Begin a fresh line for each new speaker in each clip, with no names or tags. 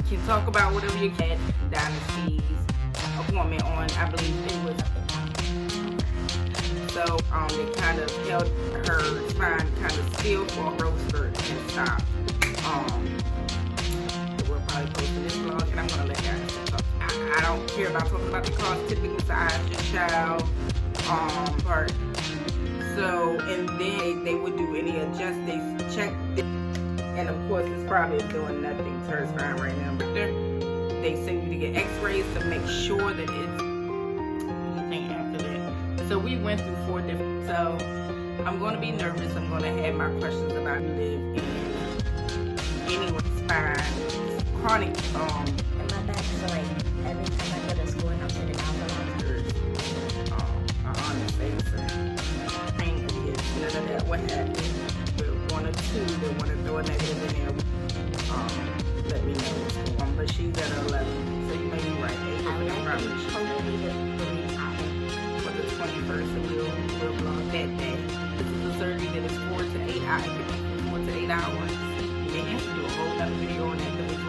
can talk about whatever you can. Dynasty's appointment on, I believe it was. So they kind of held her spine kind of still for a growth spurt and stopped. We're probably posting this vlog, and I'm gonna let guys talk. I don't care about talking about the cosmetic massage your child part. So, and then they would do any adjust, they check, and of course it's probably doing nothing to her spine right now, but they send you to get x-rays to make sure that it's anything after that. So we went through 4 different, so I'm going to be nervous. I'm going to have my questions about live in anyone's spine, chronic,
and my back, so like every time I go to school and I'm sitting down for
an honest face. Pain is none of that. What happened? With 1 or 2 that want to throw a negative in there, let me know what's going on. But she's at 11, so you may be right. 8, but I'm probably for the 21st, so we'll vlog that day. This is a surgery that is 4 to 8 hours. 4 to 8 hours. You may have to do a whole other video on that because it's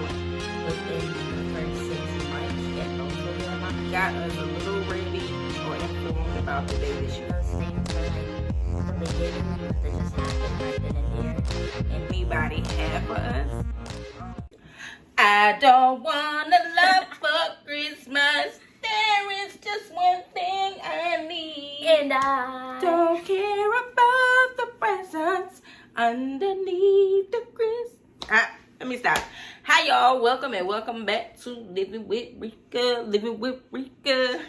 within the first 6 months, get both of them.
Got us a little ready or informed about the day that she
Those things are like the beginning that just happened right then and there. And
anybody have for us? I don't wanna love for Christmas. There is just one thing I need,
and I
don't care about the presents underneath the Christmas. Let me stop. Hi y'all, welcome and welcome back to Living with Rika. Living with Rika.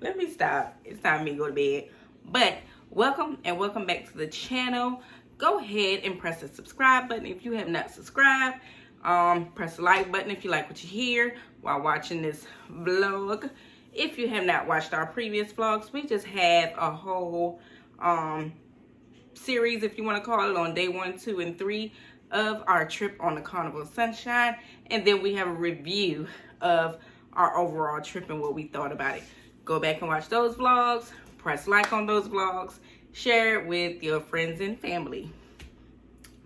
Let me stop. It's time for me to go to bed. But welcome and welcome back to the channel. Go ahead and press the subscribe button if you have not subscribed. Press the like button if you like what you hear while watching this vlog. If you have not watched our previous vlogs, we just had a whole series, if you want to call it, on day 1, 2, and 3 of our trip on the Carnival Sunshine, and then we have a review of our overall trip and what we thought about it. Go back and watch those vlogs, press like on those vlogs, share it with your friends and family,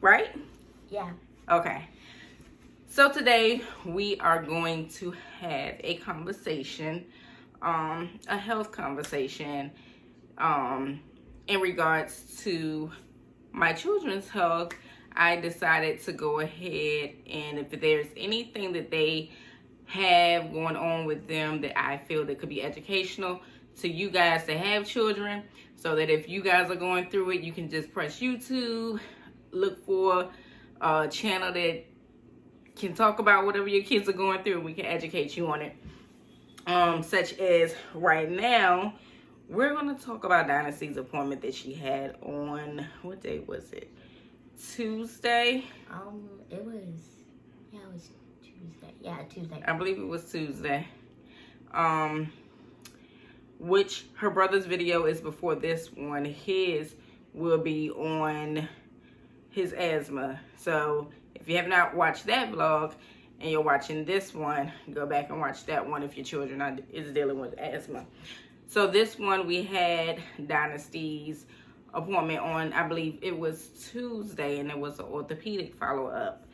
right?
Yeah.
Okay, so today we are going to have a conversation, a health conversation in regards to my children's health. I decided to go ahead, and if there's anything that they have going on with them that I feel that could be educational to you guys that have children, so that if you guys are going through it, you can just press YouTube, look for a channel that can talk about whatever your kids are going through, and we can educate you on it. Such as right now, we're going to talk about Dynasty's appointment that she had on, what day was it? Tuesday.
It was Tuesday. Yeah, Tuesday.
I believe it was Tuesday. Which her brother's video is before this one. His will be on his asthma. So if you have not watched that vlog and you're watching this one, go back and watch that one if your children is dealing with asthma. So this one we had Dynasty's appointment on, I believe it was Tuesday, and it was an orthopedic follow-up.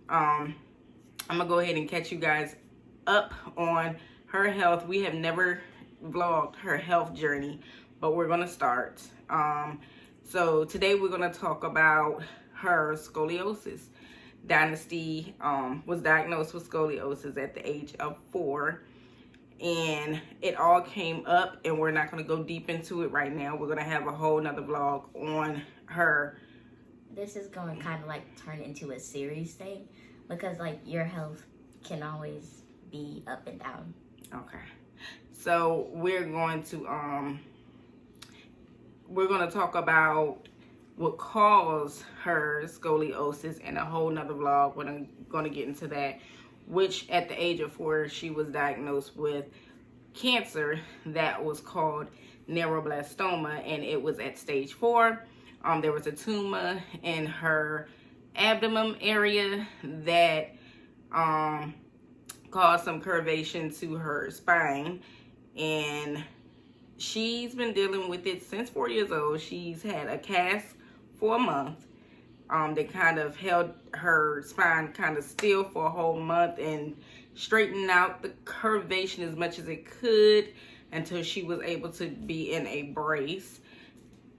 I'm gonna go ahead and catch you guys up on her health. We have never vlogged her health journey, but we're gonna start. So today we're gonna talk about her scoliosis. Dynasty was diagnosed with scoliosis at the age of 4. And it all came up, and we're not going to go deep into it right now. We're going to have a whole nother vlog on her.
This is going to kind of like turn into a series thing, because like your health can always be up and down.
Okay, so we're going to talk about what caused her scoliosis in a whole nother vlog. We're going to get into that. Which at the age of 4, she was diagnosed with cancer that was called neuroblastoma, and it was at stage 4. There was a tumor in her abdomen area that caused some curvation to her spine, and she's been dealing with it since 4 years old. She's had a cast for a month, They kind of held her spine kind of still for a whole month and straightened out the curvation as much as it could until she was able to be in a brace.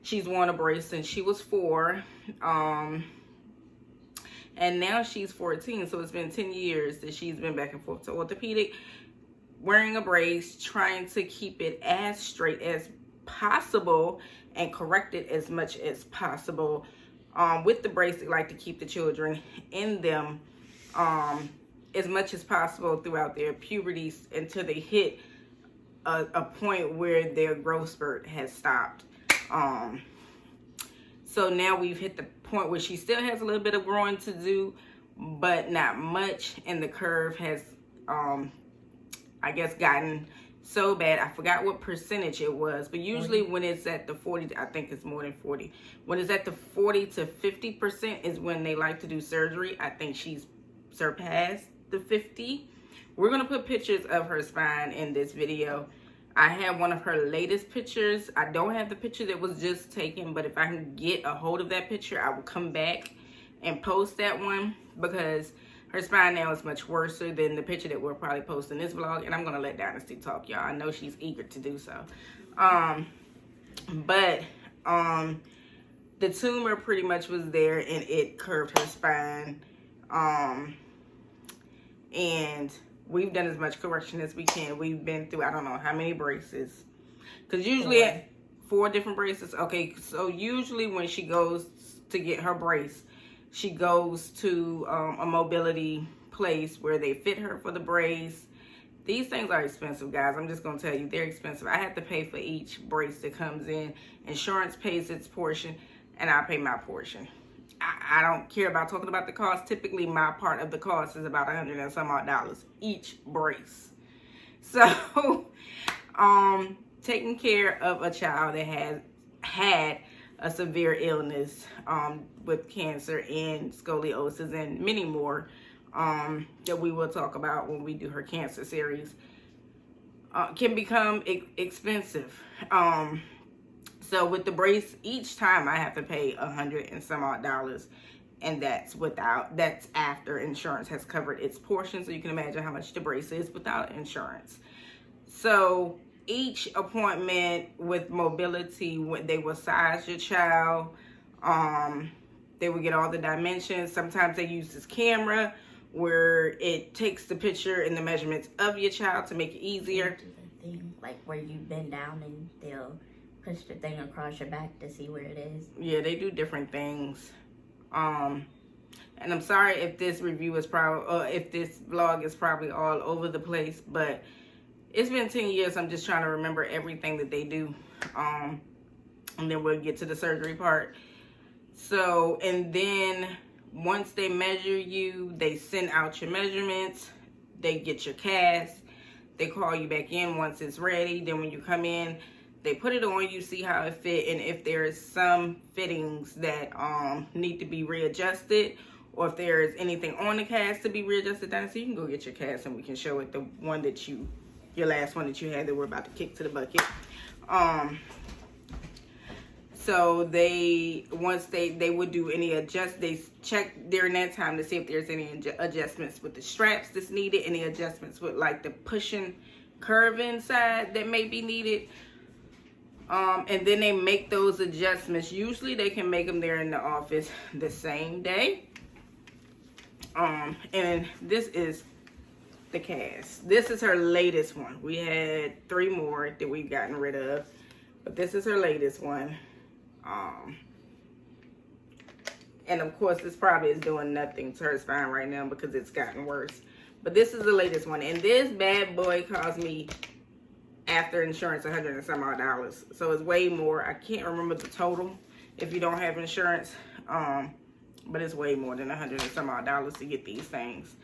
She's worn a brace since she was 4. And now she's 14, so it's been 10 years that she's been back and forth to orthopedic, wearing a brace, trying to keep it as straight as possible and correct it as much as possible. With the brace, they like to keep the children in them as much as possible throughout their puberties until they hit a point where their growth spurt has stopped. So now we've hit the point where she still has a little bit of growing to do, but not much, and the curve has I guess gotten so bad. I forgot what percentage it was, but usually when it's at the 40, I think it's more than 40. When it's at the 40 to 50% is when they like to do surgery. I think she's surpassed the 50. We're gonna put pictures of her spine in this video. I have one of her latest pictures. I don't have the picture that was just taken, but if I can get a hold of that picture, I will come back and post that one, because her spine now is much worse than the picture that we'll probably post in this vlog. And I'm going to let Dynasty talk, y'all. I know she's eager to do so. But the tumor pretty much was there, and it curved her spine. And we've done as much correction as we can. We've been through, I don't know how many braces. Because usually 4 different braces. Okay, so usually when she goes to get her brace, she goes to a mobility place where they fit her for the brace. These things are expensive, guys. I'm just going to tell you, they're expensive. I have to pay for each brace that comes in. Insurance pays its portion, and I pay my portion. I don't care about talking about the cost. Typically, my part of the cost is about $100 and some odd each brace. So, taking care of a child that has had a severe illness with cancer and scoliosis and many more that we will talk about when we do her cancer series can become expensive. So with the brace, each time I have to pay $100 and some odd, and that's after insurance has covered its portion. So you can imagine how much the brace is without insurance. So each appointment with mobility, they will size your child. They will get all the dimensions. Sometimes they use this camera where it takes the picture and the measurements of your child to make it easier.
Do the thing like where you bend down and they'll push the thing across your back to see where it is.
Yeah, they do different things. And I'm sorry if this review is if this vlog is probably all over the place, but it's been 10 years. I'm just trying to remember everything that they do. And then we'll get to the surgery part. So, and then once they measure you, they send out your measurements. They get your cast. They call you back in once it's ready. Then when you come in, they put it on you, see how it fit, and if there is some fittings that need to be readjusted, or if there is anything on the cast to be readjusted down, so you can go get your cast and we can show it, the one that your last one that you had that we're about to kick to the bucket. So once they would do any they check during that time to see if there's any adjustments with the straps that's needed, any adjustments with like the pushing curve inside that may be needed. And then they make those adjustments. Usually they can make them there in the office the same day. And this is the cast. This is her latest one. We had 3 more that we've gotten rid of, but this is her latest one. And of course this probably is doing nothing to her spine right now because it's gotten worse. But this is the latest one, and this bad boy cost me, after insurance, $100 and some odd. So it's way more. I can't remember the total if you don't have insurance, but it's way more than $100 and some odd to get these things.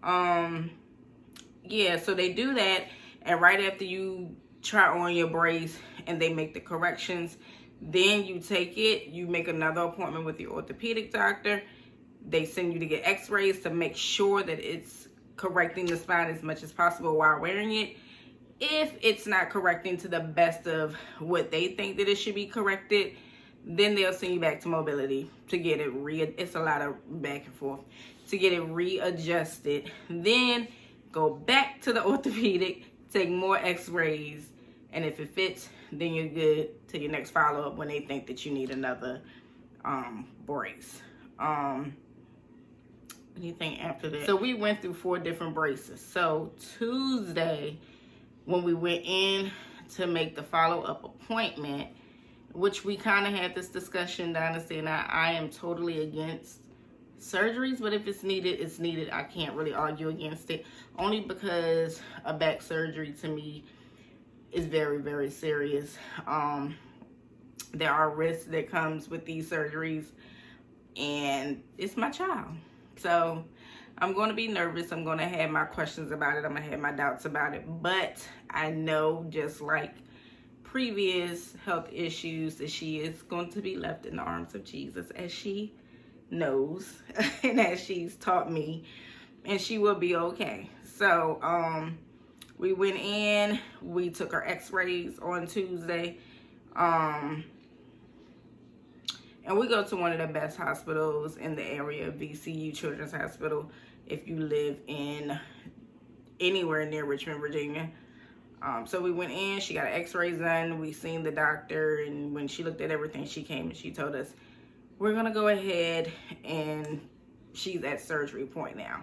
Yeah, so they do that, and right after you try on your brace and they make the corrections, then you take it, you make another appointment with your orthopedic doctor. They send you to get x-rays to make sure that it's correcting the spine as much as possible while wearing it. If it's not correcting to the best of what they think that it should be corrected, Then they'll send you back to mobility to get it it's a lot of back and forth to get it readjusted. Then go back to the orthopedic, take more x-rays, and if it fits, then you're good to your next follow-up when they think that you need another brace. What do you think after that? So we went through 4 different braces. So Tuesday, when we went in to make the follow-up appointment, which we kind of had this discussion, Dynasty and I am totally against surgeries, but if it's needed, it's needed. I can't really argue against it, only because a back surgery to me is very, very serious. There are risks that comes with these surgeries, and it's my child. So I'm going to be nervous. I'm going to have my questions about it. I'm going to have my doubts about it. But I know, just like previous health issues, that she is going to be left in the arms of Jesus, as she knows and as she's taught me, and she will be okay. So we went in, we took her x-rays on Tuesday, and we go to one of the best hospitals in the area, VCU Children's Hospital, if you live in anywhere near Richmond, Virginia. So we went in, she got an x-rays done, we seen the doctor, and when she looked at everything, she came and she told us, we're gonna go ahead, and she's at surgery point now,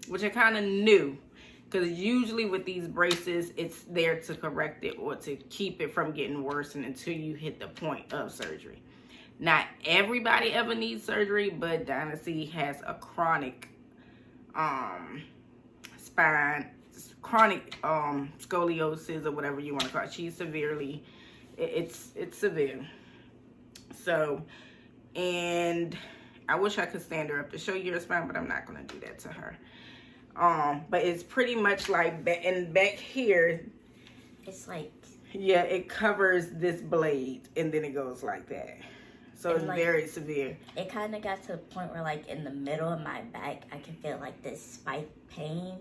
which I kind of knew, because usually with these braces, it's there to correct it or to keep it from getting worse and until you hit the point of surgery. Not everybody ever needs surgery, but Dynasty has a chronic scoliosis, or whatever you want to call it. She's severely, it's severe. So, and I wish I could stand her up to show you her spine, but I'm not going to do that to her. But it's pretty much like back here. It's like, yeah, it covers this blade, and then it goes like that. So it's like, very severe.
It kind of got to the point where, like, in the middle of my back, I can feel, like, this spike pain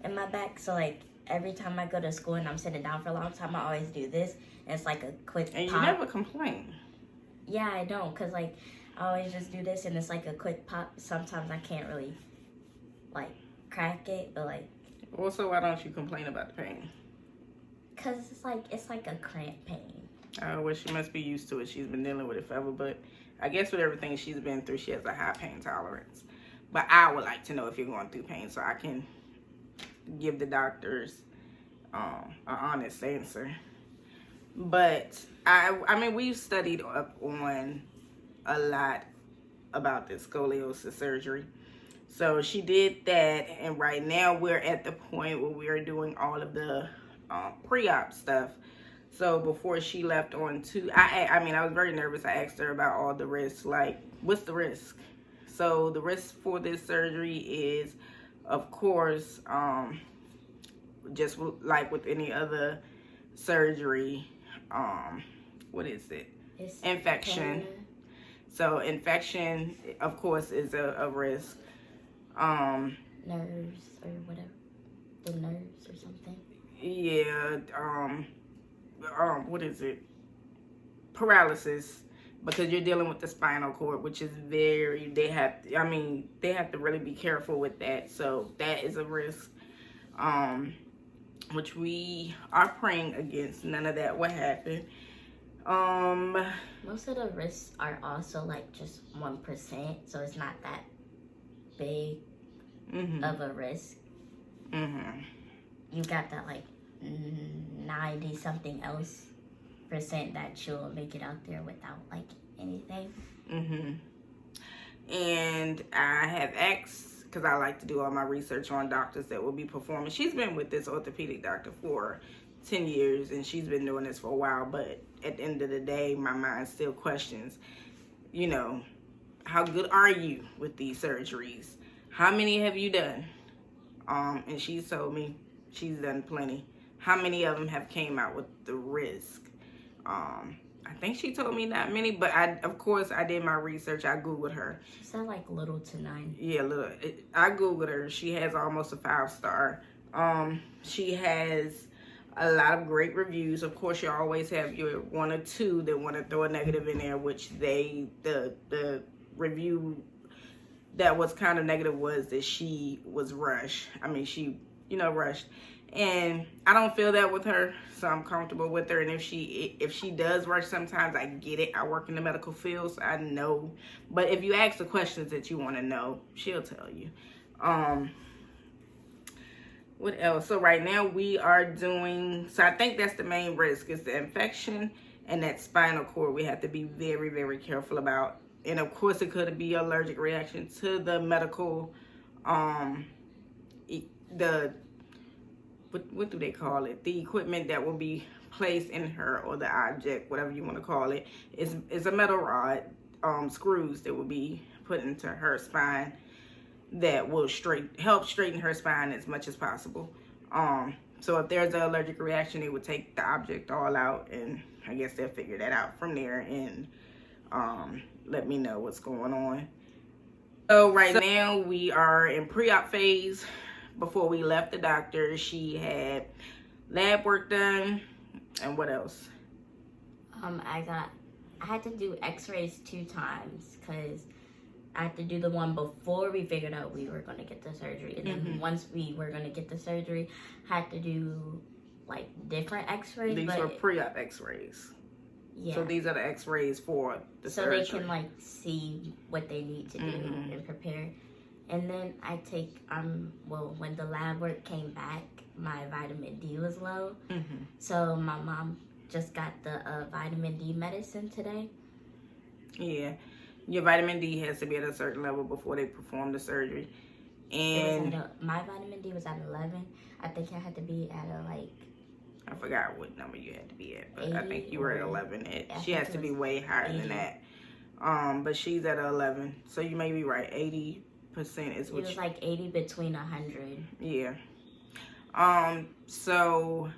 in my back. So, like, every time I go to school and I'm sitting down for a long time, I always do this. And it's like a quick pop.
And you never complain.
Yeah, I don't. Because, like, I always just do this, and it's like a quick pop. Sometimes I can't really, like, crack it, but, like...
Also, why don't you complain about the pain?
Because it's like a cramp pain.
Oh, well, she must be used to it. She's been dealing with it forever. But I guess with everything she's been through, she has a high pain tolerance. But I would like to know if you're going through pain so I can give the doctors an honest answer. But, I mean, we've studied up on a lot about this scoliosis surgery. So she did that. And right now we're at the point where we are doing all of the pre-op stuff. So before she left on I was very nervous. I asked her about all the risks, like, what's the risk? So the risk for this surgery is, of course, just like with any other surgery, what is it? It's infection. Pain. So infection, of course, is a risk.
Nerves or whatever. The nerves or something.
Yeah, what is it? Paralysis, because you're dealing with the spinal cord, which is they have to really be careful with that. So that is a risk, which we are praying against. None of that will happen.
Most of the risks are also like just 1%, so it's not that big of a risk. You got that like 90 something else % that you'll make it out there without like anything.
And I have asked, because I like to do all my research on doctors that will be performing. She's been with this orthopedic doctor for 10 years, and she's been doing this for a while, but at the end of the day, my mind still questions, you know, how good are you with these surgeries? How many have you done? And she's told me she's done plenty. How many of them have came out with the risk? I think she told me not many, but of course I did my research. I Googled her.
She said like little to none.
Yeah, little. I Googled her. She has almost a 5-star. She has a lot of great reviews. Of course, you always have your one or two that want to throw a negative in there, which the review that was kind of negative was that she was rushed. I mean, she, rushed. And I don't feel that with her, so I'm comfortable with her. And if she does rush sometimes, I get it. I work in the medical field, so I know. But if you ask the questions that you want to know, she'll tell you. What else? So right now we are doing, so I think that's the main risk is the infection and that spinal cord we have to be very, very careful about. And of course it could be allergic reaction to the medical, what do they call it? The equipment that will be placed in her, or the object, whatever you want to call it, is a metal rod, screws that will be put into her spine that will help straighten her spine as much as possible. So if there's an allergic reaction, they would take the object all out, and I guess they'll figure that out from there and let me know what's going on. So right now we are in pre-op phase. Before we left the doctor, she had lab work done, and what else?
I had to do x-rays 2 times because I had to do the one before we figured out we were going to get the surgery. And then once we were going to get the surgery, I had to do like different x-rays.
These were pre-op x-rays.
Yeah.
So these are the x-rays for the surgery.
So they can like see what they need to do and prepare. And then I take, when the lab work came back, my vitamin D was low. So my mom just got the vitamin D medicine today.
Yeah. Your vitamin D has to be at a certain level before they perform the surgery. And
my vitamin D was at 11. I think I had to be at
I forgot what number you had to be at, but I think you were at 11. She has to be way higher 80. Than that. But she's at 11. So you may be right. 80% is what
it was like 80 between 100.
Yeah. So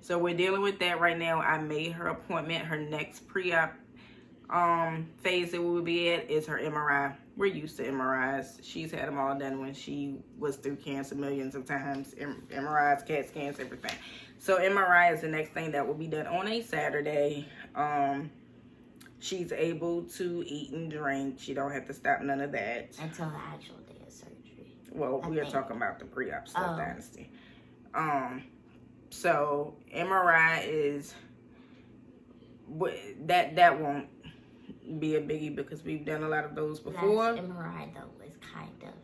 we're dealing with that right now. I made her appointment. Her next pre-op phase that we will be at is her MRI. We're used to MRIs. She's had them all done when she was through cancer millions of times. MRIs, CAT scans, everything. So MRI is the next thing that will be done on a Saturday. She's able to eat and drink. She don't have to stop none of that.
Until the actual day of surgery.
Well, we are talking about the pre-op stuff, Dynasty. So MRI is, that won't be a biggie because we've done a lot of those before.
Last MRI though was kind of,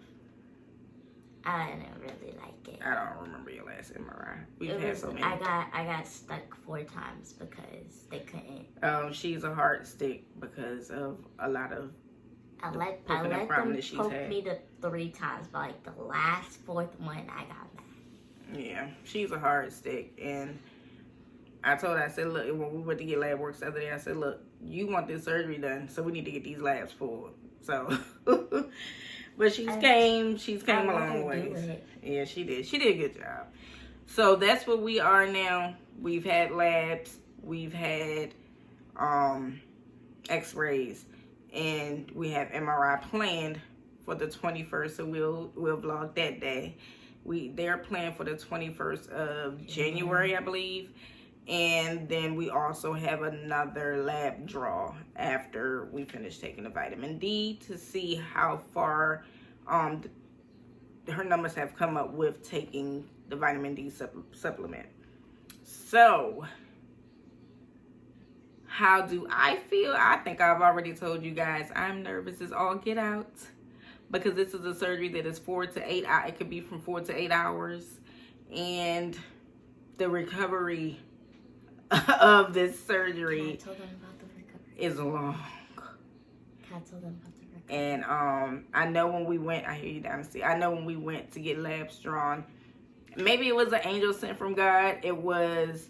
I didn't really like it.
I don't remember your last MRI. We've had so many.
I got stuck 4 times because they couldn't.
She's a hard stick because of a lot of
I let them poke me the 3 times, but like the last 4th one I got mad.
Yeah, she's a hard stick, and I told her, I said, look, when we went to get lab work the other day, I said, look, you want this surgery done, so we need to get these labs pulled. So, but she's came a long ways. Yeah, she did. She did a good job. So that's what we are now. We've had labs, we've had x-rays, and we have MRI planned for the 21st, so we'll vlog that day. They're planned for the 21st of January, I believe. And then we also have another lab draw after we finish taking the vitamin D to see how far her numbers have come up with taking the vitamin D supplement. So, how do I feel? I think I've already told you guys I'm nervous as all get out because this is a surgery that is 4 to 8 hours. It could be from 4 to 8 hours. And the recovery of this surgery is long. And I know when we went, I hear you, Dynasty. I know when we went to get labs drawn, maybe it was an angel sent from God. It was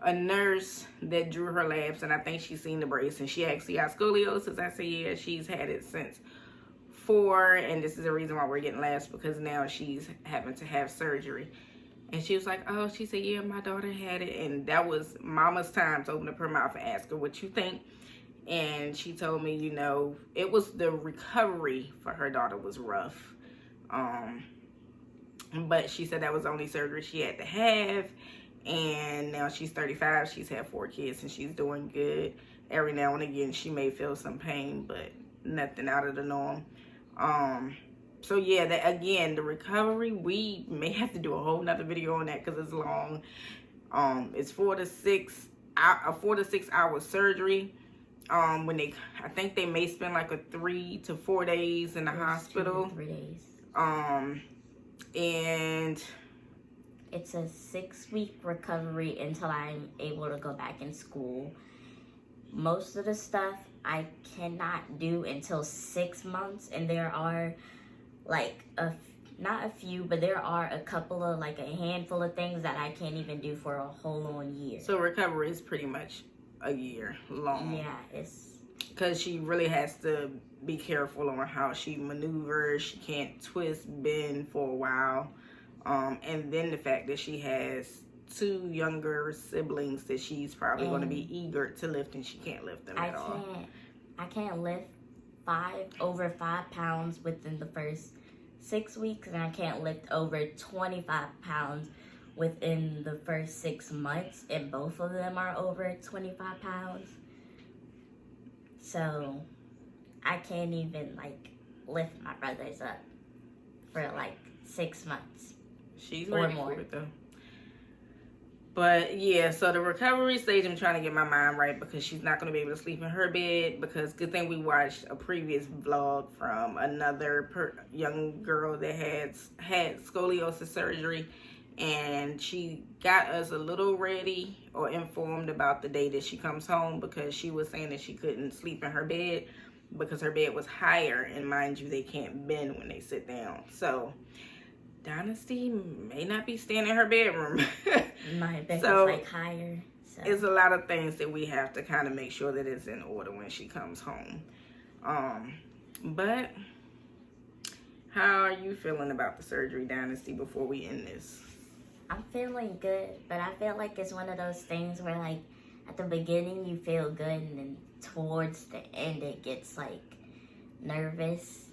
a nurse that drew her labs, and I think she's seen the brace, and she actually got scoliosis. I said, yeah, she's had it since 4, and this is the reason why we're getting labs, because now she's having to have surgery. And she was like, oh, she said, yeah, my daughter had it. And that was mama's time to open up her mouth and ask her what you think. And she told me, it was the recovery for her daughter was rough. But she said that was the only surgery she had to have. And now she's 35. She's had 4 kids and she's doing good. Every now and again, she may feel some pain, but nothing out of the norm. So yeah, that again, the recovery, we may have to do a whole nother video on that because it's long. It's 4 to 6 hour surgery. I think they may spend like a 3 to 4 days in the hospital.
2 to 3 days.
And
it's a 6-week recovery until I'm able to go back in school. Most of the stuff I cannot do until 6 months, and there are like not a few, but there are a couple of like a handful of things that I can't even do for a whole on year.
So recovery is pretty much a year long.
Yeah, it's
because she really has to be careful on how she maneuvers. She can't twist, bend for a while. And then the fact that she has 2 younger siblings that she's probably going to be eager to lift, and she can't lift them at all.
I can't lift over 5 pounds within the first 6 weeks, and I can't lift over 25 pounds within the first 6 months, and both of them are over 25 pounds. So I can't even like lift my brothers up for like 6 months.
She's ready for it though. But yeah, so the recovery stage, I'm trying to get my mind right because she's not going to be able to sleep in her bed. Because good thing we watched a previous vlog from another young girl that had scoliosis surgery, and she got us a little ready or informed about the day that she comes home, because she was saying that she couldn't sleep in her bed because her bed was higher, and mind you, they can't bend when they sit down. So Dynasty may not be staying in her bedroom.
My bed is like higher. So
it's a lot of things that we have to kind of make sure that it's in order when she comes home. But how are you feeling about the surgery, Dynasty, before we end this?
I'm feeling good, but I feel like it's one of those things where like at the beginning you feel good, and then towards the end it gets like nervous.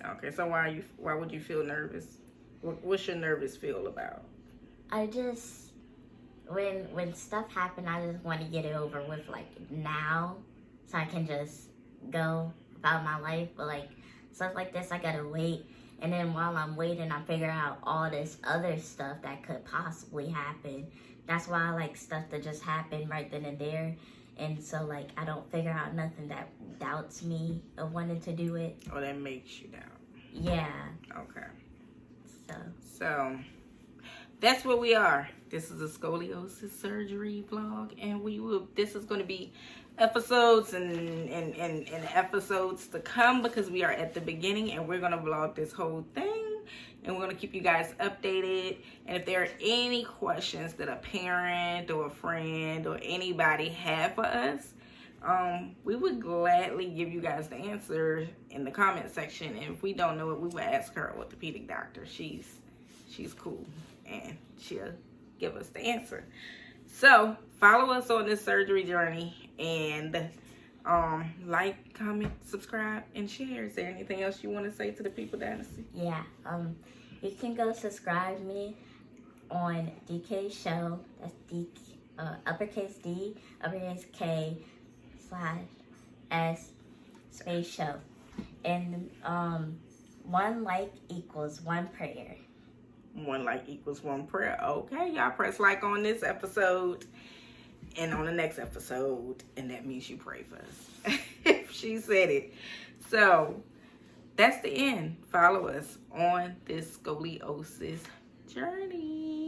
Okay, so why would you feel nervous? What's your nervous feel about?
I just, when stuff happens, I just want to get it over with like now, so I can just go about my life. But like stuff like this, I gotta wait, and then while I'm waiting, I figure out all this other stuff that could possibly happen. That's why I like stuff to just happen right then and there. And so, like, I don't figure out nothing that doubts me of wanting to do it.
Or that makes you doubt.
Yeah.
Okay.
So
that's where we are. This is a scoliosis surgery vlog, and this is going to be episodes and episodes to come, because we are at the beginning, and we're going to vlog this whole thing. And we're going to keep you guys updated. And if there are any questions that a parent or a friend or anybody have for us, we would gladly give you guys the answer in the comment section. And if we don't know it, we will ask our orthopedic doctor. She's cool, and she'll give us the answer. So follow us on this surgery journey, and like, comment, subscribe, and share. Is there anything else you want to say to the people, Dynasty?
Yeah. You can go subscribe me on DK Show. That's uppercase D, uppercase K /S space show. And 1 like equals 1 prayer.
1 like equals 1 prayer. Okay, y'all press like on this episode and on the next episode, and that means you pray for us. She said it. So that's the end. Follow us on this scoliosis journey.